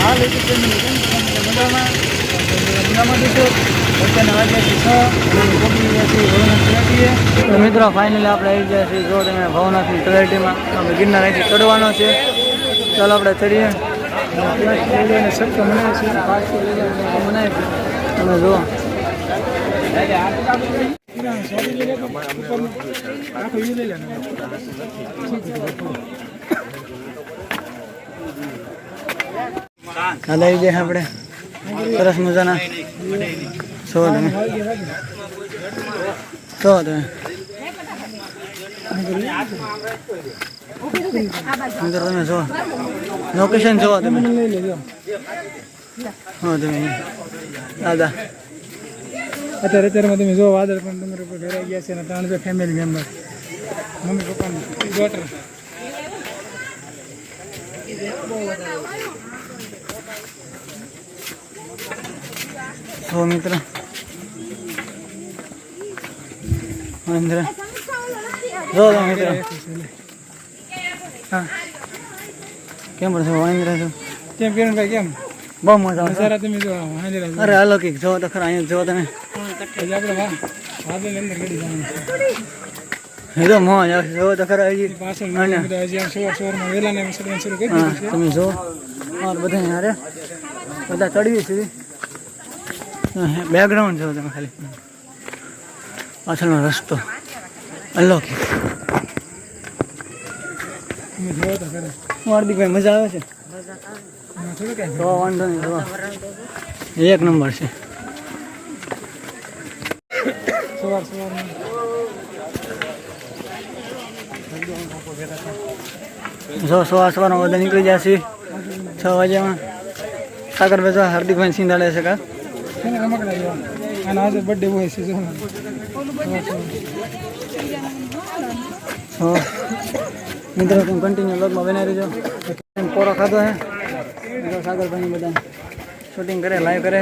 હાલ એક મજામાં દઈશું અત્યારના વાગ્યાથી 6 તો મિત્રો ફાઇનલી આપણે આવી ગયા છીએ. જો તમે ભવનાથની તળેટીમાં આપણે ગિરનાર અહીંથી ચડવાનો છે. ચાલો આપણે ચડીએ. સબકો મનાય છે, મનાય છે. તમે જુઓ હાલ આવી જાય આપણે સરસ મજાના છો તમે મિત્રો તમે જો લોકેશન જોવો તમે તમે દાદા અત્યારે તમે જો વાદળ પણ તમારા ઉપર ઘેરાઈ ગયા છે અને 3 ફેમિલી મેમ્બર મમ્મી પપ્પાની ડોટર મિત્ર મહેન્દ્ર જો મિત્ર હા કેમ છો મહેન્દ્ર છો કેમ કિરણભાઈ કેમ બહુ મજા આવે તમે જો અરે અલૌકિક જો તો ખરા અહીંયા જો તમે આપણે વાદળ અંદર ગડી જવાનું જો મોજ આવશે જો તો ખરા હજી પાછળ સવારમાં વહેલાને શરૂ કરી દીધું છે તમે જો બધા હારે બધા ચડવી છે બેકગ્રાઉન્ડ જો તમે ખાલી પાછળનો રસ્તો અલૌકિક હાર્દિકભાઈ મજા આવે છે તો વાંધો નહીં તો એક નંબર છે સવારમાં બધા નીકળી જાય છે 6 વાગ્યામાં સાગર બેસવા હાર્દિકભાઈ સિંધાડે છે કા આજે બર્થડે હોય છે મિત્રો તમે કન્ટિન્યુ લોગમાં બનાવી રહેજો. પોરો ખાધો હે સાગરભાઈ બધા શૂટિંગ કરે લાઈવ કરે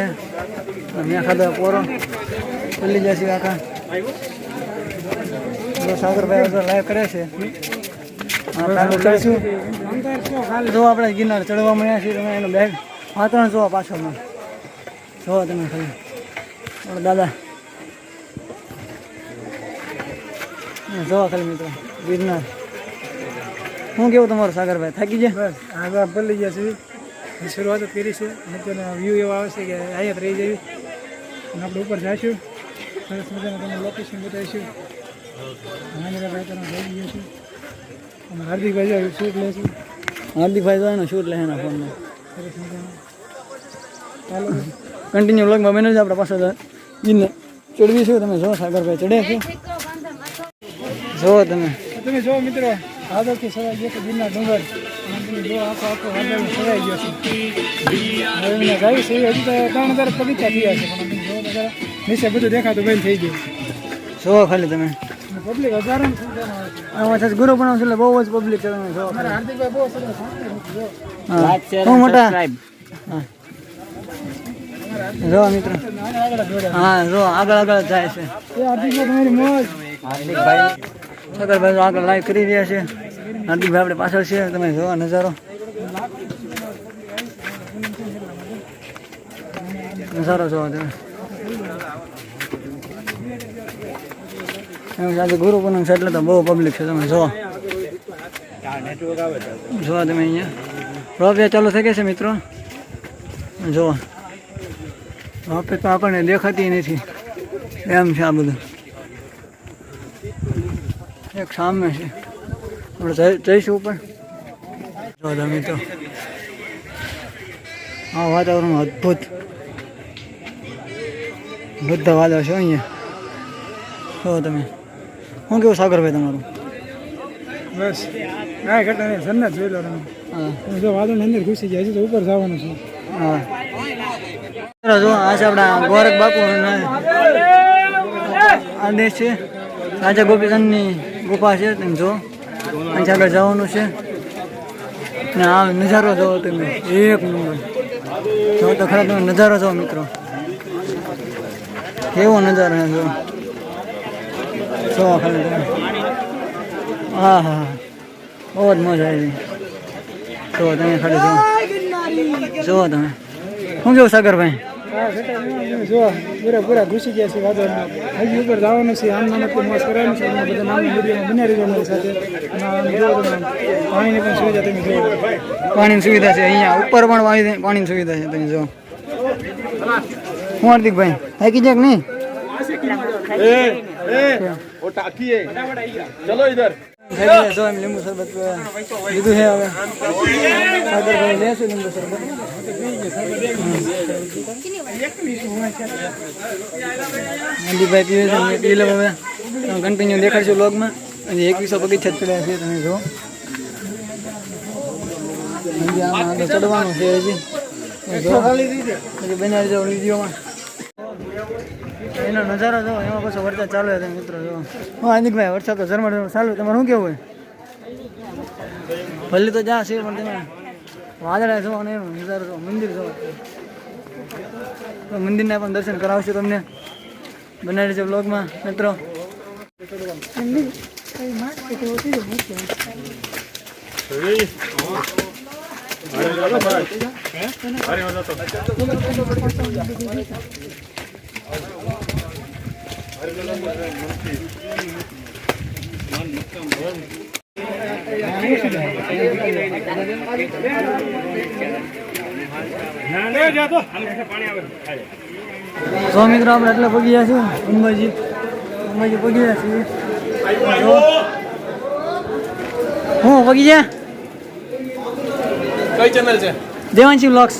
મેં ખાધો પોરો ચલી જાય છે આખા સાગરભાઈ લાઈવ કરે છે. જો આપણે ગિરનાર ચડવા મળ્યા છીએ તમે એનો બેગ વાતાવરણ જોવા પાછળમાં જોવા તમે ખાલી દાદા જોવા ખાલી મિત્રો ગિરનાર શું કેવું તમારું સાગરભાઈ થાકી જાય બસ આગળ ભલી ગયા છે શરૂઆત જ કરી છે અત્યારે વ્યૂ એવા આવશે કે અહીંયા રહી જવી અને આપણે ઉપર જઈશું સરસ મજાનું તમને લોકેશન બતાવીશું ભાઈ તમે જઈ ગયા છું અને હાર્દિકભાઈ શૂટ લેશું હાર્દિકભાઈ જો એનો શૂટ લે એના ફોનમાં સરસ મજાનું ચાલો કન્ટિન્યુ વ્લોગમાં બને છે આપણે પાછળ ગિરનાર ચડવીશું તમે જો સાગરભાઈ ચડે છે જો તમે જો મિત્રો વાદળથી સવાઈ ગયો છે ગિરનાર ડુંગર જો આખો વાદળ સવાઈ ગયો છે હવે જાય છે હજી તો 3000 પગથિયા થયા છે પણ જો બધા નીચે બધું દેખાતું બંધ થઈ ગયું જો ખાલી તમે પબ્લિક હજારો આમાં ગુરુ બનાવ છે એટલે બહુ જ પબ્લિક છે તમે જો હાર્દિકભાઈ બહુ સરસ હા મોટા જો મિત્ર હા જો આગળ જાય છે હાર્દિકભાઈ તમારી મોજ હાર્દિકભાઈ સાગરભાઈ આગળ લાઈવ કરી રહ્યા છે હાર્દિકભાઈ આપણે પાછળ છે તમે જોવા નજારો જોવા તમે આજે ગુરુ પૂનમ છે એટલે તો બહુ પબ્લિક છે તમે જોવા તમે અહીંયા રોપિયા ચાલુ થઈ ગયા છે મિત્રો જોવા રોપે તો આપણને દેખાતી નથી એમ છે આ બધું એક સામે છે આપણે જઈશું ઉપર જો તમે તો આ વાતાવરણ અદ્ભુત બધા વાદળ છે અહીંયા જો તમે શું કેવું સાગરભાઈ તમારું બસ કાંઈ ઘટના નહીં સન્નત જોઈ લો તમે હા જો વાદળ અંદર ઘૂસી ગયા હજી તો ઉપર જવાનું છે હા જો આ છે આપણા ગોરખ બાપુ આદેશ છે રાજા ગોપીચંદની ગુફા છે તમે જો અહીં આગળ જવાનું છે ને આ નજારો જોવો તમે એક નંબર જો તો ખરા તમે નજારો જોવો મિત્રો કેવો નજારો જો ખાલી તમે હા હા બહુ જ મજા આવી તો તમે ખાલી જો જુઓ તમે શું કેવું સાગરભાઈ? જો પૂરા ઘૂસી ગયા છે વાદળમાં. હજી ઉપર જવાનું છે, આમ નામથી મોસ કરવાનું છે. બધા નામની વિડીયોમાં બન્યા રહીજો અમારી સાથે. પાણીની પણ સુવિધા તમે જોવો. પાણીની સુવિધા છે અહીંયા ઉપર પણ પાણીની સુવિધા છે તમે જો. હું હાર્દિકભાઈ થાકી જાય કે નહીં? ચલો ઇધર જો એમ લીંબુ શરબત લીધું છે હવે સાગરભાઈ લેશું લીંબુ શરબત. મંદીભાઈ પીવે છે મેં પી લઉં હવે. કન્ટિન્યુ દેખાડશું વ્લોગમાં. હજી 2100 પગથિયા જ પડ્યા છે તમે જો. હજી આમાં આગળ ચડવાનું છે હજી બનાવી જાઓ વિડીયોમાં. એનો નજારો જો એમાં પાછો વરસાદ ચાલુ છે મિત્રો જો. હા હાર્દિકભાઈ વરસાદ તો ઝરમર ચાલુ. તમારે શું કેવું હોય? ભલે તો જા છે પણ તમે વાદળા જો અને એનો નજારો જો મંદિર જો. તો મંદિરના પણ દર્શન કરાવશું તમને. બનાવી છે બ્લોગમાં મિત્રો. તો મિત્રો આપણે એટલે પગી ગયા છીએ અંબાજી પગી ગયા છીએ. હું પગી ગયા કઈ ચેનલ છે? દેવાંશી વ્લોગ્સ.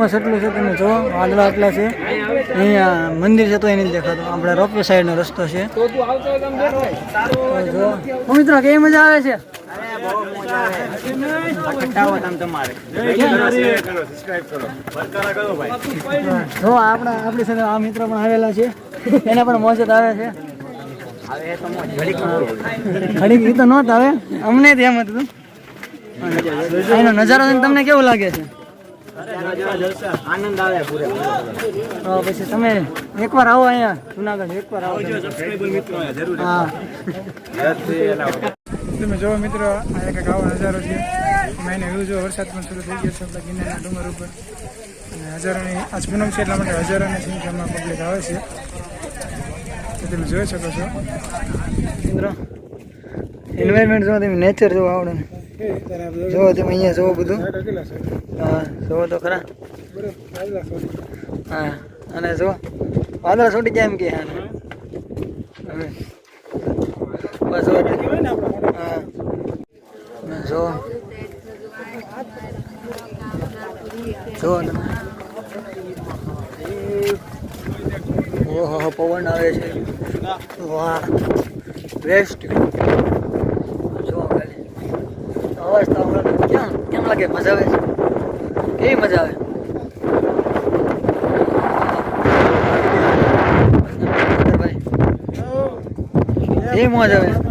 એટલું છે તમે જો વાદળા આટલા છે. અહીંયા મંદિર છે તો એ નથી દેખાતો. આપણે રોપવે સાઈડનો રસ્તો છે. મિત્રો કેવી મજા આવે છે? જો આપણી સાથે આ મિત્ર પણ આવેલા છે. એને પણ મોજ આવે છે. ઘડીક તો નહોત આવે અમને જ એમ હતું. એનો નજારો તમને કેવું લાગે છે? આનંદ આવે પૂરે. તો પછી તમે એકવાર આવો અહીંયા જુનાગઢ એકવાર આવો. હા તમે જોવો મિત્રો આ એક આવો નજારો છે. મહિને વ્યૂ જો વરસાદ પણ શરૂ થઈ ગયો છે આપણા ગિરનારના ડુંગર ઉપર. અને હજારોની આજ પૂનમ છે એટલા માટે હજારોની સંખ્યામાં પબ્લિક આવે છે. તો તમે જોઈ શકો છો મિત્રો એન્વાયરમેન્ટ જો તમે નેચર જો આવડે ને જો તમે અહીંયા જોવો બધું. હા જોવો તો ખરા. હા અને જો વાદળા છોટી જાય એમ કે હા હવે બસ હા જો જો ઓહો પવન આવે છે. વાહ બેસ્ટ. જો ખાલી અવાજ તો કેમ લાગે? મજા આવે છે? કેવી મજા આવે? એ મોજ આવે.